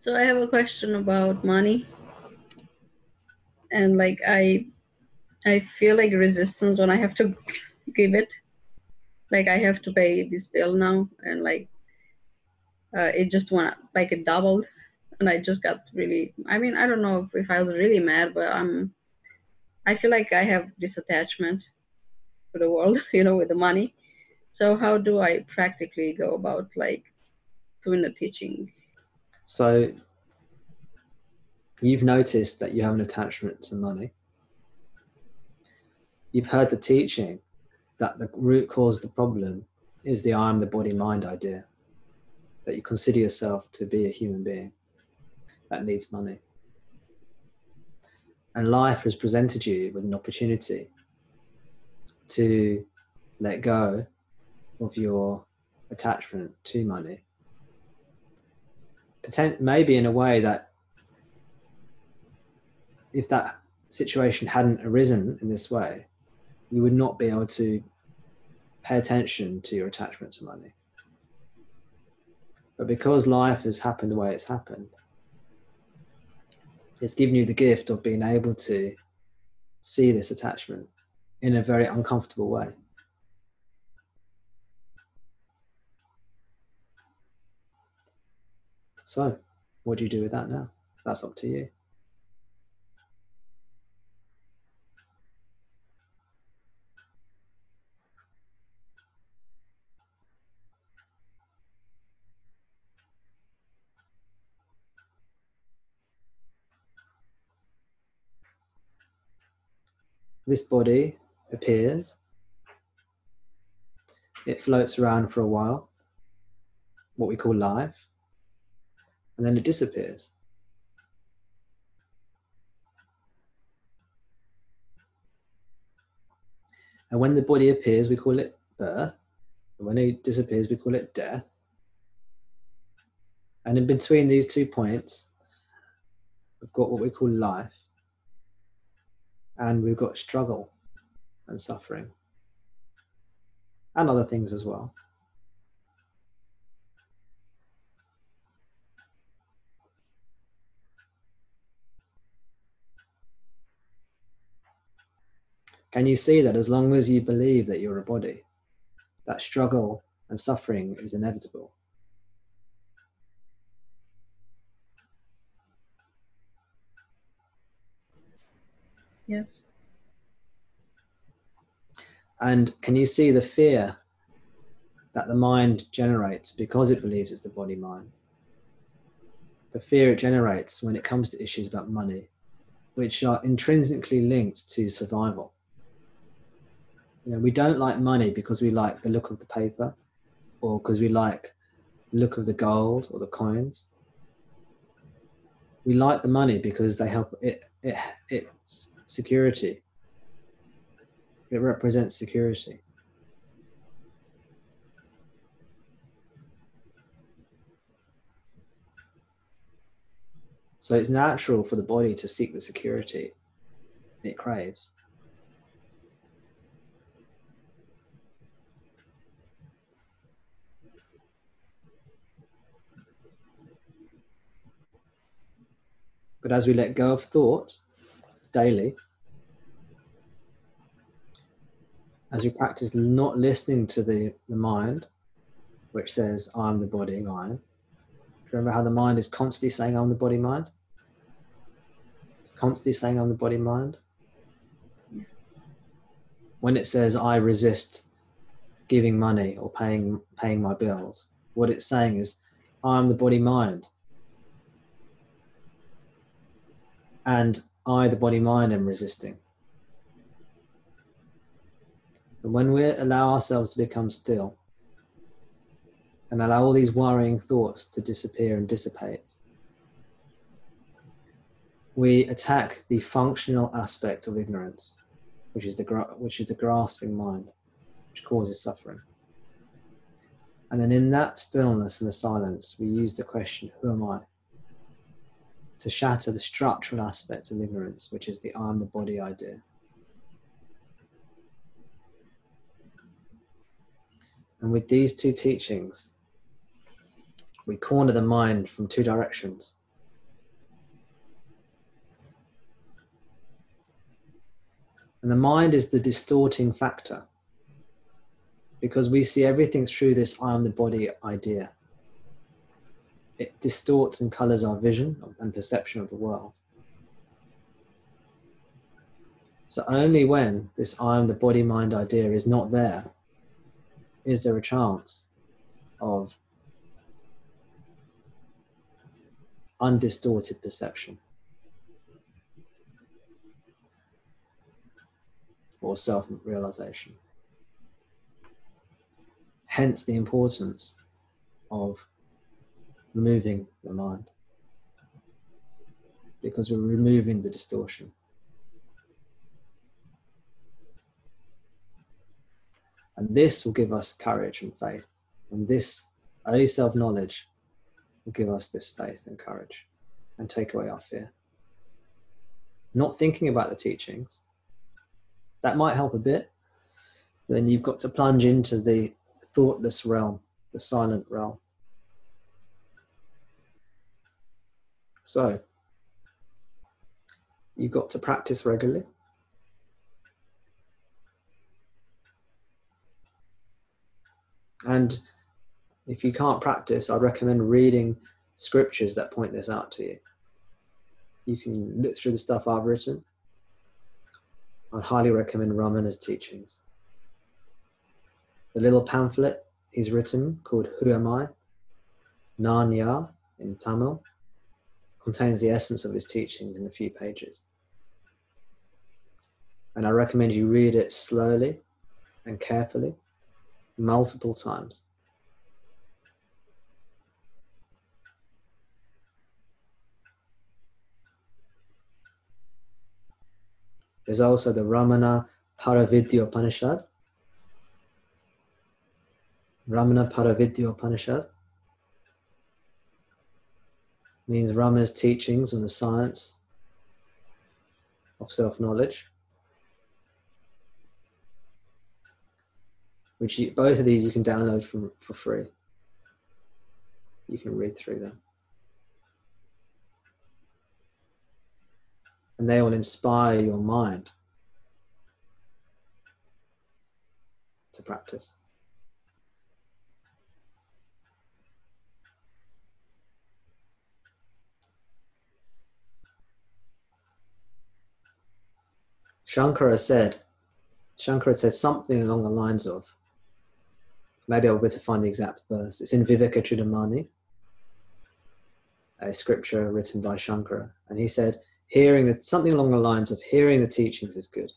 So I have a question about money, and like I feel like resistance when I have to give it. Like I have to pay this bill now, and like it just went like it doubled, and I just got really. I mean, I don't know if I was really mad, but I feel like I have this attachment to the world, with the money. So how do I practically go about like doing the teaching? So you've noticed that you have an attachment to money. You've heard the teaching that the root cause of the problem is the I am the body mind idea, that you consider yourself to be a human being that needs money. And life has presented you with an opportunity to let go of your attachment to money. Maybe in a way that if that situation hadn't arisen in this way, you would not be able to pay attention to your attachment to money. But because life has happened the way it's happened, it's given you the gift of being able to see this attachment in a very uncomfortable way. So, what do you do with that now? That's up to you. This body appears, it floats around for a while, what we call life, and then it disappears. And when the body appears, we call it birth. And when it disappears, we call it death. And in between these 2 points, we've got what we call life. And we've got struggle and suffering. And other things as well. Can you see that as long as you believe that you're a body, that struggle and suffering is inevitable? Yes. And can you see the fear that the mind generates because it believes it's the body mind? The fear it generates when it comes to issues about money, which are intrinsically linked to survival. We don't like money because we like the look of the paper or because we like the look of the gold or the coins. We like the money because they help it's security. It represents security. So it's natural for the body to seek the security it craves. But as we let go of thought daily, as we practice not listening to the mind, which says, I'm the body, mind. Remember how the mind is constantly saying, I'm the body, mind? It's constantly saying, I'm the body, mind. When it says, I resist giving money or paying my bills, what it's saying is, I'm the body, mind. And I, the body, mind, am resisting. And when we allow ourselves to become still and allow all these worrying thoughts to disappear and dissipate, we attack the functional aspect of ignorance, which is the grasping mind, which causes suffering. And then in that stillness and the silence, we use the question, who am I? To shatter the structural aspects of ignorance, which is the I am the body idea. And with these two teachings, we corner the mind from two directions. And the mind is the distorting factor, because we see everything through this I am the body idea. It distorts and colors our vision and perception of the world. So only when this I am the body-mind idea is not there, is there a chance of undistorted perception or self-realization. Hence the importance of removing the mind, because we're removing the distortion. And this will give us courage and faith. And this early self-knowledge will give us this faith and courage and take away our fear. Not thinking about the teachings, that might help a bit. Then you've got to plunge into the thoughtless realm, the silent realm. So you've got to practice regularly. And if you can't practice, I'd recommend reading scriptures that point this out to you. You can look through the stuff I've written. I'd highly recommend Ramana's teachings. The little pamphlet he's written called Who Am I? Nanya in Tamil contains the essence of his teachings in a few pages. And I recommend you read it slowly and carefully, multiple times. There's also the Ramana Paravidyopanishad. Ramana Paravidyopanishad means Rama's teachings on the science of self-knowledge, which both of these you can download for free. You can read through them. And they will inspire your mind to practice. Shankara said something along the lines of, maybe I'll be able to find the exact verse. It's in Vivekachudamani, a scripture written by Shankara. And he said, something along the lines of hearing the teachings is good.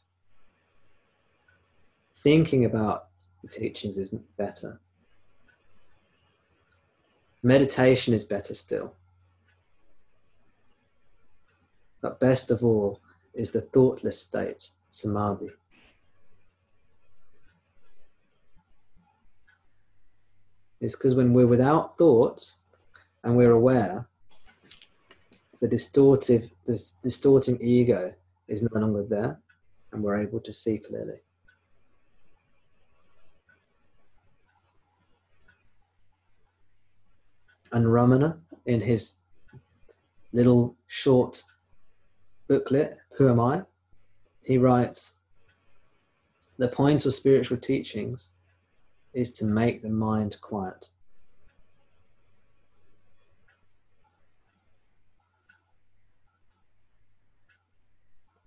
Thinking about the teachings is better. Meditation is better still. But best of all is the thoughtless state, samadhi. It's because when we're without thoughts and we're aware, the distorting ego is no longer there, and we're able to see clearly. And Ramana, in his little short booklet, Who Am I? He writes, the point of spiritual teachings is to make the mind quiet.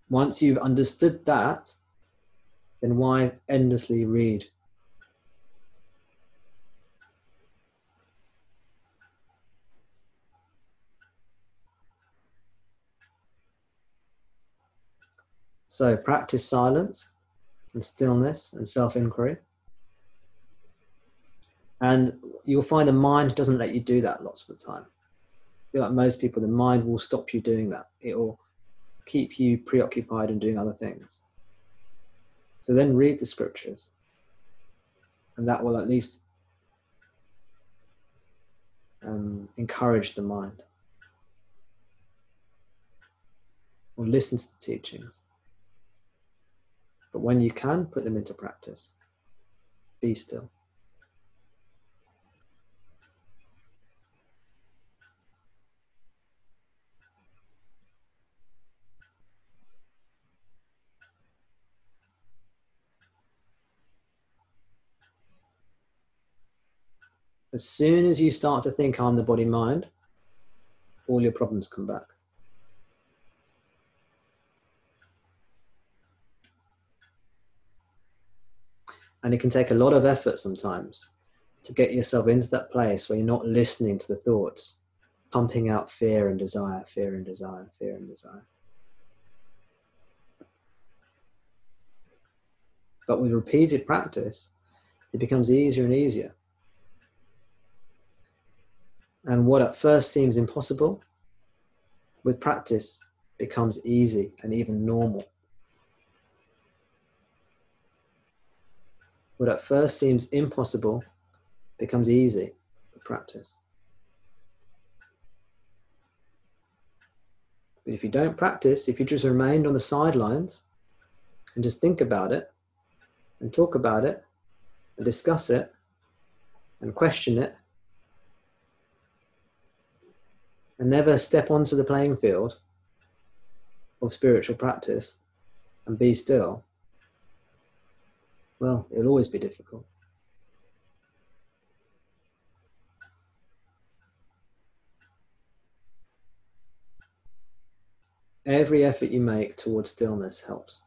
Once you've understood that, then why endlessly read? So practice silence and stillness and self-inquiry. And you'll find the mind doesn't let you do that lots of the time. Like most people, the mind will stop you doing that. It will keep you preoccupied and doing other things. So then read the scriptures, and that will at least encourage the mind. Or listen to the teachings. But when you can, put them into practice. Be still. As soon as you start to think I'm the body-mind, all your problems come back. And it can take a lot of effort sometimes to get yourself into that place where you're not listening to the thoughts, pumping out fear and desire, fear and desire, fear and desire. But with repeated practice, it becomes easier and easier. And what at first seems impossible, with practice becomes easy and even normal. What at first seems impossible becomes easy with practice. But if you don't practice, if you just remained on the sidelines and just think about it and talk about it and discuss it and question it and never step onto the playing field of spiritual practice and be still, well, it'll always be difficult. Every effort you make towards stillness helps.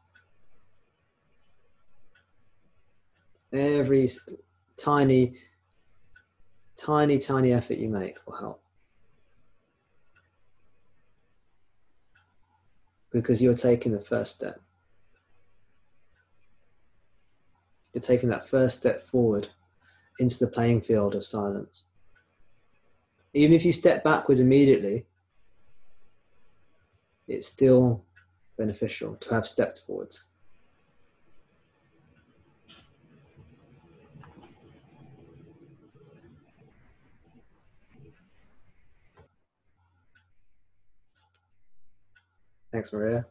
Every tiny effort you make will help. Because you're taking the first step. You're taking that first step forward into the playing field of silence. Even if you step backwards immediately, it's still beneficial to have stepped forwards. Thanks, Maria.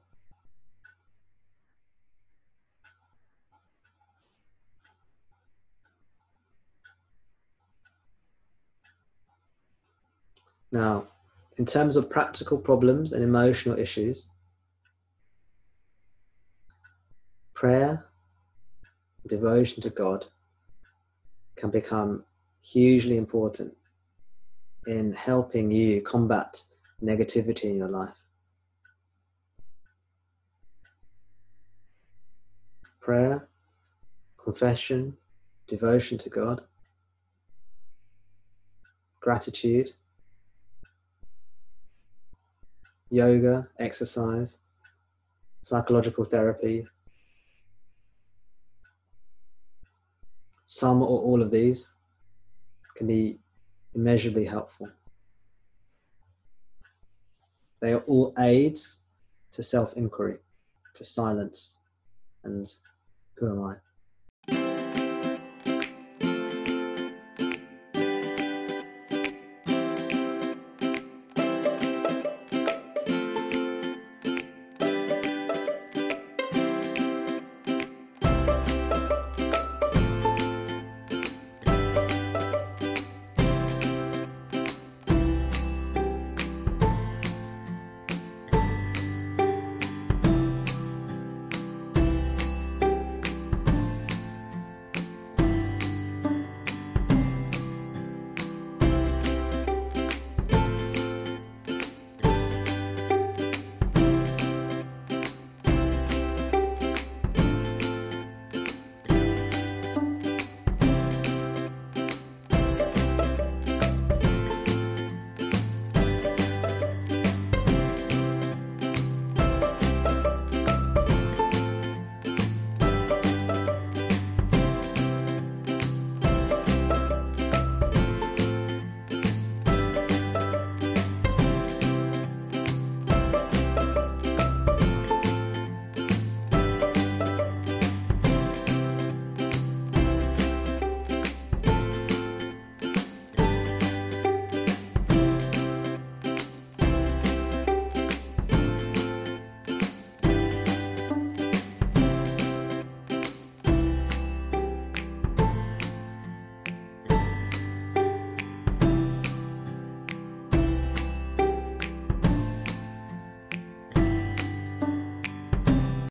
Now, in terms of practical problems and emotional issues, prayer, devotion to God can become hugely important in helping you combat negativity in your life. Prayer, confession, devotion to God, gratitude, yoga, exercise, psychological therapy, some or all of these can be immeasurably helpful. They are all aids to self-inquiry, to silence, and who am I?